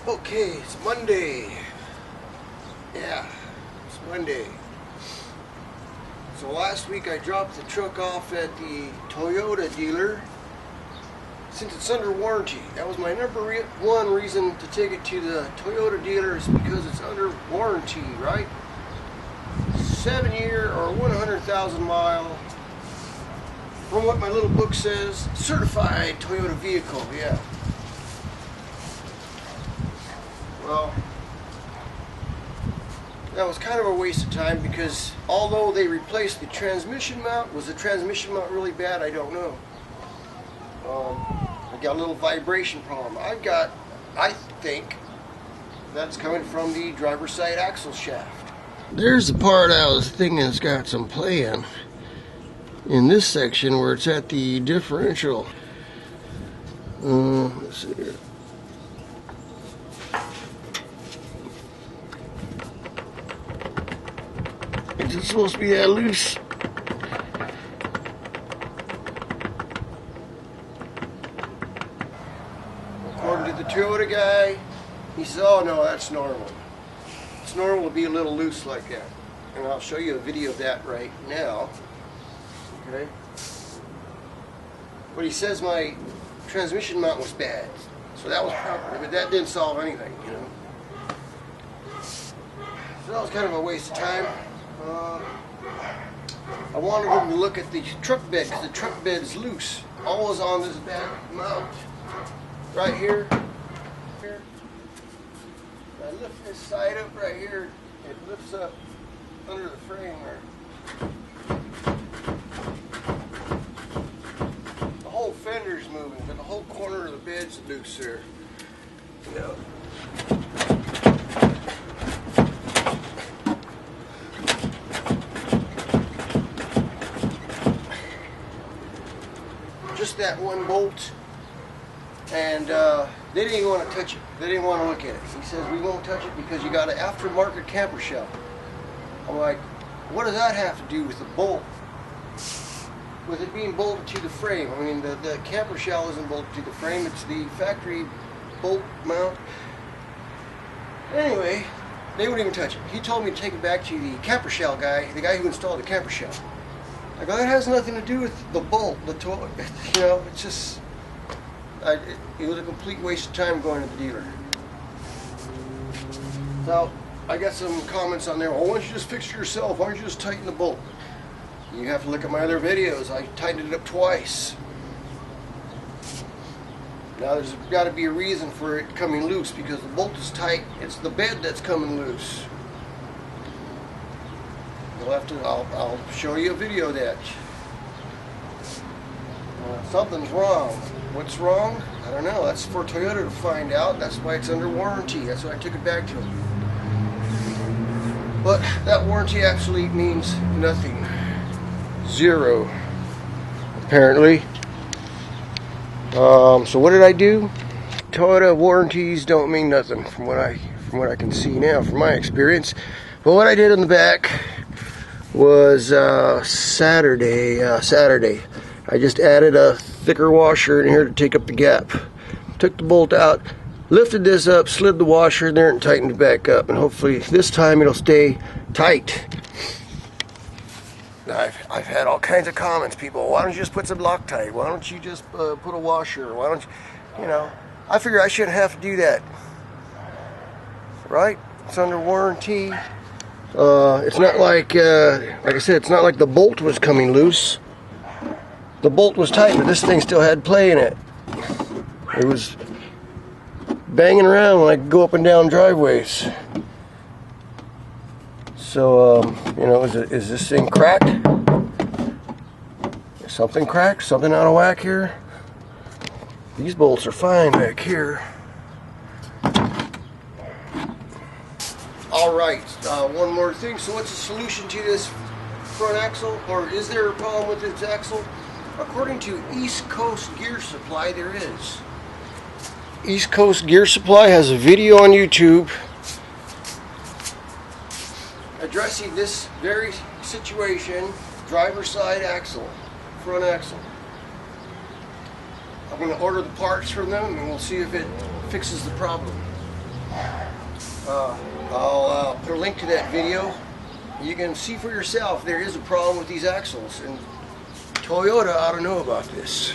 Okay, it's Monday. Yeah, it's Monday. So last week I dropped the truck off at the Toyota dealer. Since it's under warranty, that was my number one reason to take it to the Toyota dealer, is because it's under warranty, right? 7-year or 100,000 mile. From what my little book says, certified Toyota vehicle, yeah. Well, that was kind of a waste of time, because although they replaced the transmission mount, was the transmission mount really bad? I don't know. I got a little vibration problem. I think that's coming from the driver's side axle shaft. There's the part I was thinking it's got some play in this section where it's at the differential. Let's see here. Is it supposed to be that loose? According to the Toyota guy, he says, oh no, that's normal. It's normal to be a little loose like that. And I'll show you a video of that right now. Okay. But he says my transmission mount was bad. So that was proper, but that didn't solve anything, you know. So that was kind of a waste of time. I wanted him to look at the truck bed, because the truck bed is loose. Always on this back mount. Right here. I lift this side up right here. It lifts up under the frame there. The whole fender's moving, but the whole corner of the bed's loose there. Yep. Just that one bolt, and they didn't even want to touch it. They didn't want to look at it. He says, we won't touch it because you got an aftermarket camper shell. I'm like, what does that have to do with the bolt? With it being bolted to the frame. I mean, the camper shell isn't bolted to the frame, it's the factory bolt mount. Anyway, they wouldn't even touch it. He told me to take it back to the camper shell guy, the guy who installed the camper shell. I go, that has nothing to do with the bolt, you know, it's just, it was a complete waste of time going to the dealer. So, I got some comments on there, well, why don't you just fix it yourself, why don't you just tighten the bolt? You have to look at my other videos, I tightened it up twice. Now there's got to be a reason for it coming loose, because the bolt is tight, it's the bed that's coming loose. I'll show you a video of that. Something's wrong. What's wrong? I don't know. That's for Toyota to find out. That's why it's under warranty. That's why I took it back to them. But that warranty actually means nothing. Zero, apparently. So what did I do? Toyota warranties don't mean nothing from what I can see now, from my experience. But what I did in the back was Saturday. I just added a thicker washer in here to take up the gap. Took the bolt out, lifted this up, slid the washer in there, and tightened it back up. And hopefully this time it'll stay tight. Now, I've had all kinds of comments. People, why don't you just put some Loctite? Why don't you just put a washer? Why don't you know? I figure I shouldn't have to do that. Right? It's under warranty. It's not like I said, it's not like the bolt was coming loose. The bolt was tight, but this thing still had play in it. It was banging around when I could go up and down driveways. So, you know, is this thing cracked? Is something cracked? Something out of whack here? These bolts are fine back here. Alright, one more thing. So what's the solution to this front axle? Or is there a problem with this axle? According to East Coast Gear Supply, there is. East Coast Gear Supply has a video on YouTube addressing this very situation, driver's side axle, front axle. I'm going to order the parts from them and we'll see if it fixes the problem. I'll put a link to that video. You can see for yourself there is a problem with these axles, and Toyota ought to know about this.